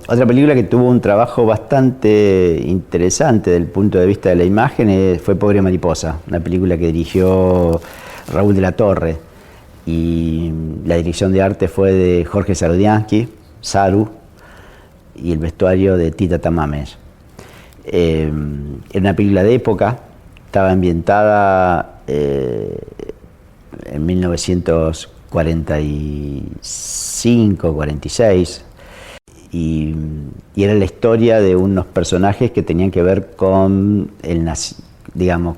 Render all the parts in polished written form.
Otra película que tuvo un trabajo bastante interesante desde el punto de vista de la imagen fue Pobre Mariposa, una película que dirigió Raúl de la Torre, y la dirección de arte fue de Jorge Sarudiansky, Saru, y el vestuario de Tita Tamames. Era una película de época, estaba ambientada en 1945, 46, y era la historia de unos personajes que tenían que ver con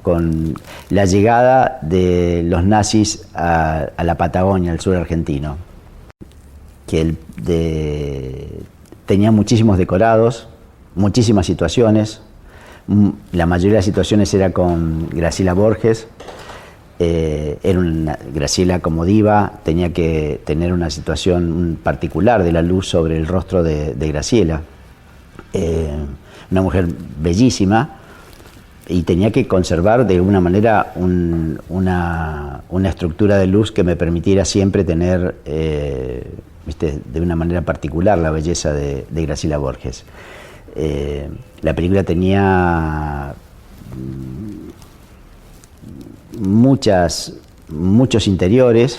con la llegada de los nazis a la Patagonia, al sur argentino, que tenía muchísimos decorados, muchísimas situaciones. La mayoría de las situaciones era con Graciela Borges. Graciela, como diva, tenía que tener una situación particular de la luz sobre el rostro de Graciela. Una mujer bellísima, y tenía que conservar de alguna manera una estructura de luz que me permitiera siempre tener de una manera particular la belleza de Graciela Borges. La película tenía muchos interiores,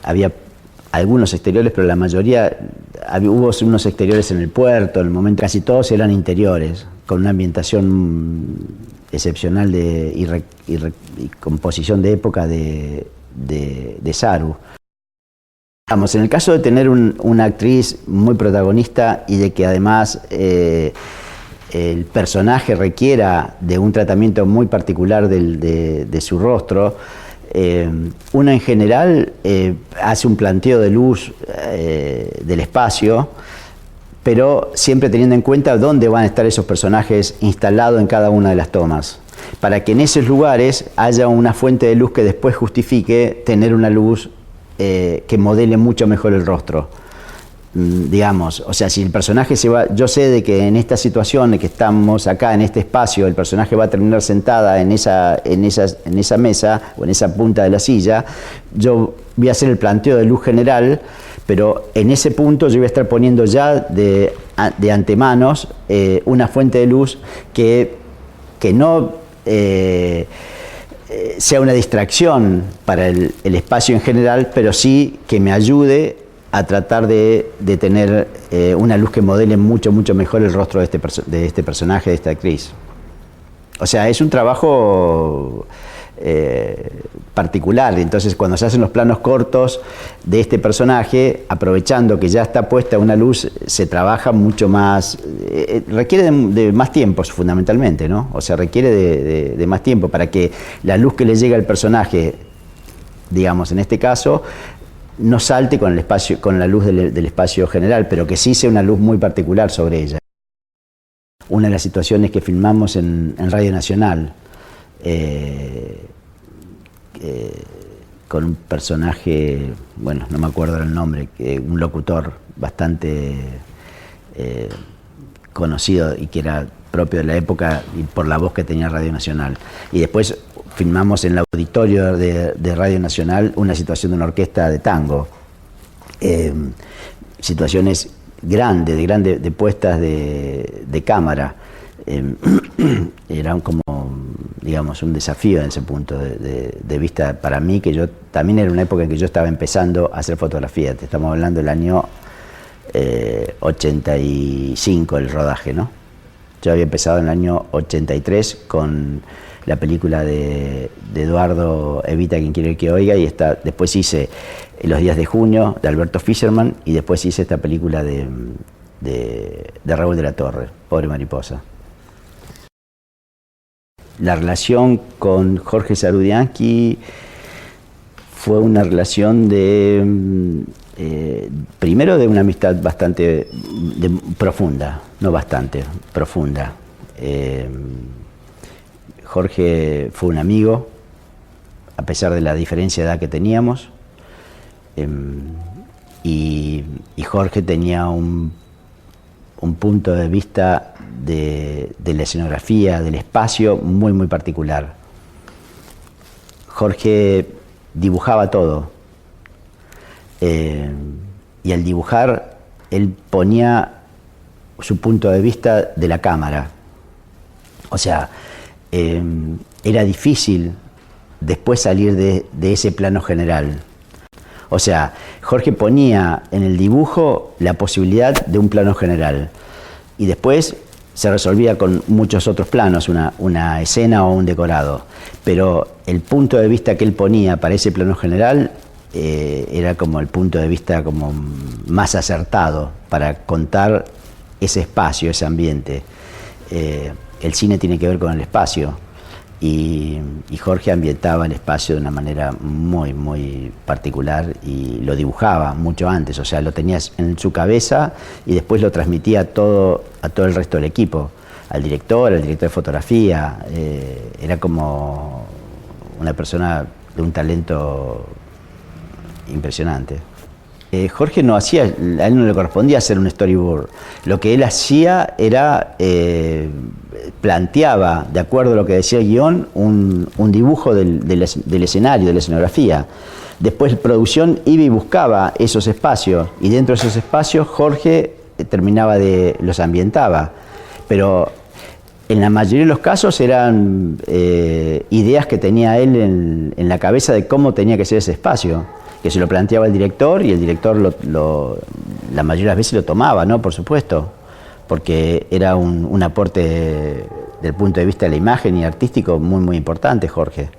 había algunos exteriores, pero la mayoría, hubo unos exteriores en el puerto, en el momento casi todos eran interiores, con una ambientación excepcional y composición de época de Saru. Vamos, en el caso de tener una actriz muy protagonista y de que además el personaje requiera de un tratamiento muy particular de su rostro, uno en general hace un planteo de luz del espacio, pero siempre teniendo en cuenta dónde van a estar esos personajes instalados en cada una de las tomas, para que en esos lugares haya una fuente de luz que después justifique tener una luz que modele mucho mejor el rostro. Digamos, o sea, si el personaje se va, yo sé de que en esta situación que estamos acá, en este espacio, el personaje va a terminar sentada en esa mesa o en esa punta de la silla, yo voy a hacer el planteo de luz general, pero en ese punto yo voy a estar poniendo ya de antemanos una fuente de luz que no sea una distracción para el espacio en general, pero sí que me ayude a tratar de tener una luz que modele mucho mejor el rostro de este personaje, de esta actriz. O sea, es un trabajo particular. Entonces, cuando se hacen los planos cortos de este personaje, aprovechando que ya está puesta una luz, se trabaja mucho más, requiere de más tiempo fundamentalmente, ¿no? O sea, requiere de más tiempo para que la luz que le llega al personaje, digamos, en este caso, no salte con el espacio, con la luz del espacio general, pero que sí sea una luz muy particular sobre ella. Una de las situaciones que filmamos en Radio Nacional, con un personaje, bueno, no me acuerdo el nombre, un locutor bastante conocido y que era propio de la época y por la voz que tenía Radio Nacional. Y después filmamos en el auditorio de Radio Nacional una situación de una orquesta de tango. Situaciones grandes, de puestas de cámara. Era como, digamos, un desafío en ese punto de vista para mí, que yo también era una época en que yo estaba empezando a hacer fotografía. Te estamos hablando del año 85 el rodaje, ¿no? Yo había empezado en el año 83 con la película de Eduardo Evita, quien quiere que oiga, y después hice Los días de junio, de Alberto Fischerman, y después hice esta película de Raúl de la Torre, Pobre Mariposa. La relación con Jorge Sarudiansky fue una relación primero de una amistad bastante profunda, no bastante, profunda. Jorge fue un amigo, a pesar de la diferencia de edad que teníamos, y Jorge tenía un punto de vista de la escenografía, del espacio, muy particular. Jorge dibujaba todo, y al dibujar él ponía su punto de vista de la cámara. O sea, era difícil después salir de ese plano general. O sea, Jorge ponía en el dibujo la posibilidad de un plano general y después se resolvía con muchos otros planos, una escena o un decorado. Pero el punto de vista que él ponía para ese plano general era como el punto de vista como más acertado para contar ese espacio, ese ambiente. El cine tiene que ver con el espacio y Jorge ambientaba el espacio de una manera muy, muy particular y lo dibujaba mucho antes, o sea, lo tenía en su cabeza y después lo transmitía a todo el resto del equipo, al director de fotografía. Era como una persona de un talento impresionante. Jorge no hacía, a él no le correspondía hacer un storyboard. Lo que él hacía era, planteaba, de acuerdo a lo que decía el guión, un dibujo del escenario, de la escenografía. Después producción iba y buscaba esos espacios, y dentro de esos espacios Jorge los ambientaba. Pero en la mayoría de los casos eran ideas que tenía él en la cabeza de cómo tenía que ser ese espacio, que se lo planteaba el director y el director la mayoría de las veces lo tomaba, ¿no? Por supuesto, porque era un aporte del punto de vista de la imagen y artístico muy, muy importante, Jorge.